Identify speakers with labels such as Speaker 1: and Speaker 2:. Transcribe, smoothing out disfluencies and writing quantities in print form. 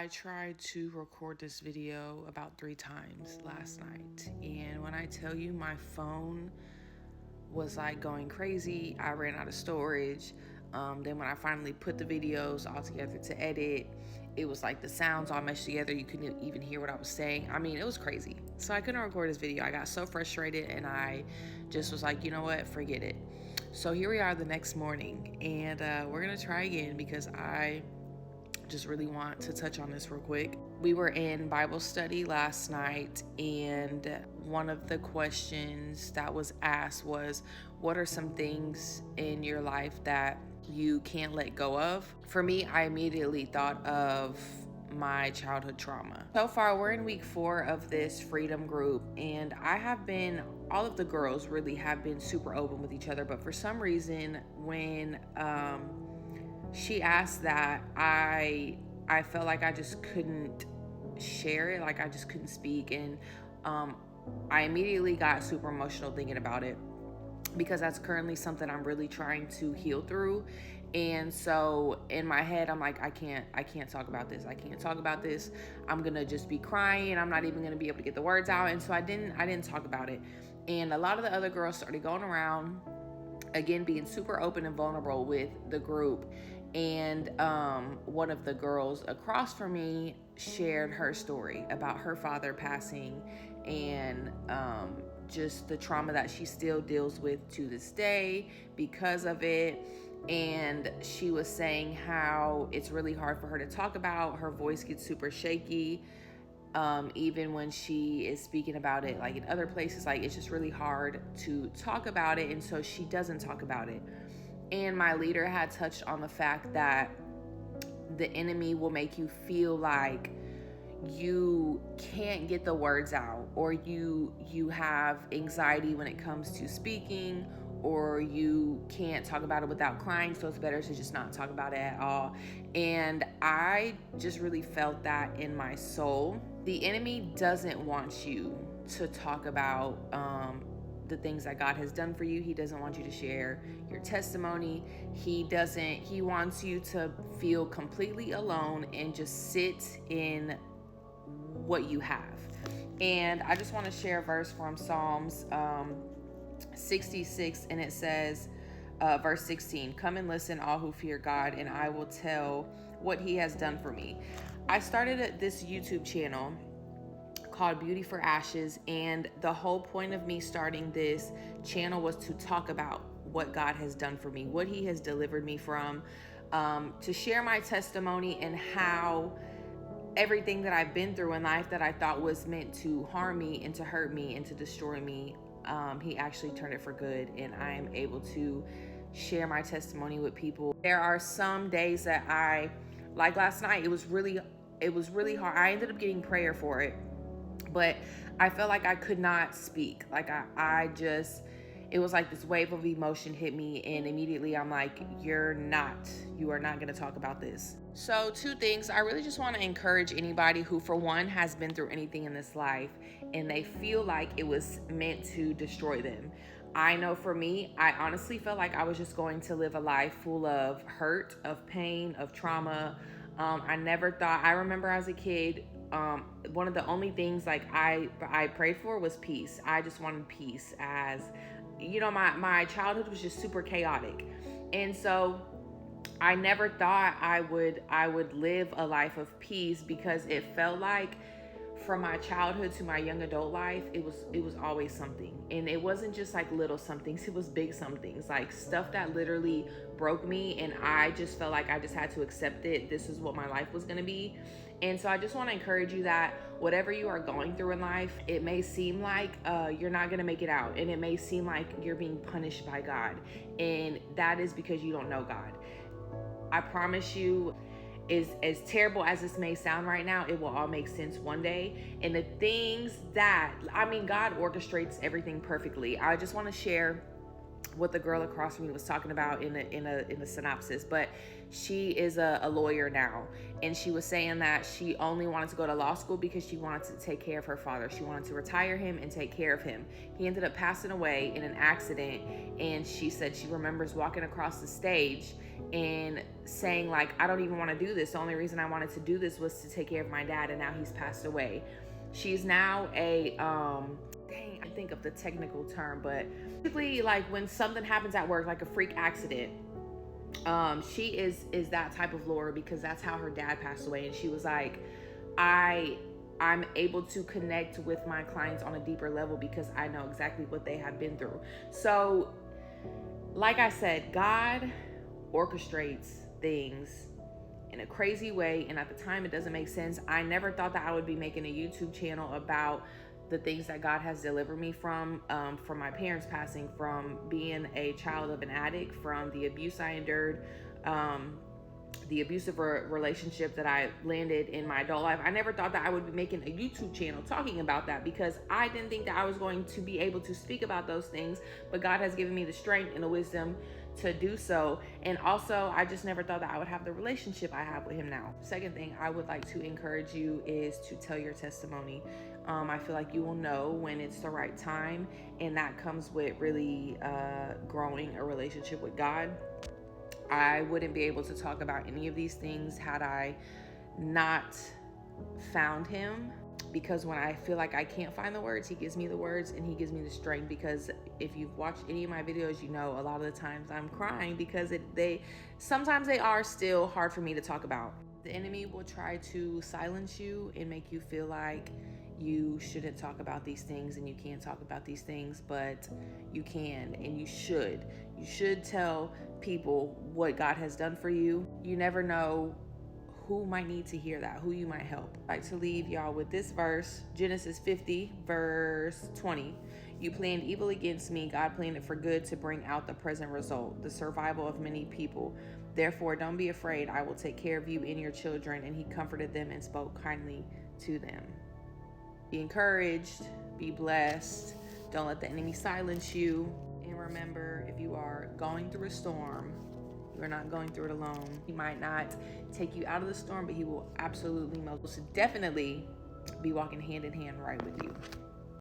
Speaker 1: I tried to record this video about 3 times last night, and when I tell you my phone was like going crazy, I ran out of storage. Then when I finally put the videos all together to edit, it was like the sounds all meshed together. You couldn't even hear what I was saying. I mean, it was crazy. So I couldn't record this video. I got so frustrated and I just was like, you know what, forget it. So here we are the next morning, and we're gonna try again because I just really want to touch on this real quick. We were in Bible study last night, and one of the questions that was asked was, what are some things in your life that you can't let go of? For me, I immediately thought of my childhood trauma. So far, we're in week 4 of this freedom group, and all of the girls really have been super open with each other, but for some reason, when she asked that, I felt like I just couldn't share it, like I just couldn't speak, and I immediately got super emotional thinking about it because that's currently something I'm really trying to heal through. And so in my head, I'm like, I can't talk about this. I can't talk about this. I'm gonna just be crying. I'm not even gonna be able to get the words out. And so I didn't talk about it. And a lot of the other girls started going around again, being super open and vulnerable with the group. And one of the girls across from me shared her story about her father passing, and just the trauma that she still deals with to this day because of it. And she was saying how it's really hard for her to talk about. Her voice gets super shaky. Even when she is speaking about it, like in other places, like it's just really hard to talk about it. And so she doesn't talk about it. And my leader had touched on the fact that the enemy will make you feel like you can't get the words out, or you have anxiety when it comes to speaking, or you can't talk about it without crying, so it's better to just not talk about it at all. And I just really felt that in my soul. The enemy doesn't want you to talk about the things that God has done for you. He doesn't want you to share your testimony. He wants you to feel completely alone and just sit in what you have. And I just want to share a verse from Psalms 66, and it says, verse 16, "Come and listen, all who fear God, and I will tell what he has done for me." I started this YouTube channel called Beauty for Ashes, and the whole point of me starting this channel was to talk about what God has done for me, what he has delivered me from, to share my testimony and how everything that I've been through in life that I thought was meant to harm me and to hurt me and to destroy me, he actually turned it for good, and I am able to share my testimony with people. There are some days that like last night, it was really hard. I ended up getting prayer for it, but I felt like I could not speak. Like it was like this wave of emotion hit me, and immediately I'm like, you are not going to talk about this. So 2 things. I really just want to encourage anybody who, for one, has been through anything in this life and they feel like it was meant to destroy them. I know for me, I honestly felt like I was just going to live a life full of hurt, of pain, of trauma. I never thought, I remember as a kid, one of the only things like I prayed for was peace. I just wanted peace. As you know, my childhood was just super chaotic. And so I never thought I would live a life of peace, because it felt like from my childhood to my young adult life, it was always something. And it wasn't just like little somethings, it was big somethings, like stuff that literally broke me, and I just felt like I just had to accept it. This is what my life was going to be. And so I just want to encourage you that whatever you are going through in life, it may seem like you're not going to make it out, and it may seem like you're being punished by God, and that is because you don't know God. I promise you, as terrible as this may sound right now, it will all make sense one day. And the things that, God orchestrates everything perfectly. I just want to share what the girl across from me was talking about in a synopsis, but she is a lawyer now, and she was saying that she only wanted to go to law school because she wanted to take care of her father. She wanted to retire him and take care of him. He ended up passing away in an accident, and she said she remembers walking across the stage and saying, like, I don't even want to do this. The only reason I wanted to do this was to take care of my dad, and now he's passed away. She's now a I think of the technical term, but basically, like, when something happens at work, like a freak accident, she is that type of lawyer, because that's how her dad passed away. And she was like, I'm able to connect with my clients on a deeper level because I know exactly what they have been through. So, like I said, God orchestrates things in a crazy way, and at the time it doesn't make sense. I never thought that I would be making a YouTube channel about the things that God has delivered me from my parents passing, from being a child of an addict, from the abuse I endured, the abusive relationship that I landed in my adult life. I never thought that I would be making a YouTube channel talking about that, because I didn't think that I was going to be able to speak about those things, but God has given me the strength and the wisdom to do so. And also, I just never thought that I would have the relationship I have with him now. Second thing I would like to encourage you is to tell your testimony. I feel like you will know when it's the right time, and that comes with really growing a relationship with God. I wouldn't be able to talk about any of these things had I not found him, because when I feel like I can't find the words, he gives me the words, and he gives me the strength. Because if you've watched any of my videos, you know a lot of the times I'm crying because sometimes they are still hard for me to talk about. The enemy will try to silence you and make you feel like you shouldn't talk about these things and you can't talk about these things, but you can and you should. You should tell people what God has done for you. You never know who might need to hear that, who you might help. I'd like to leave y'all with this verse, Genesis 50, verse 20. You planned evil against me. God planned it for good to bring out the present result, the survival of many people. Therefore, don't be afraid. I will take care of you and your children. And he comforted them and spoke kindly to them. Be encouraged, be blessed. Don't let the enemy silence you. And remember, if you are going through a storm, you're not going through it alone. He might not take you out of the storm, but he will absolutely, most definitely be walking hand in hand right with you.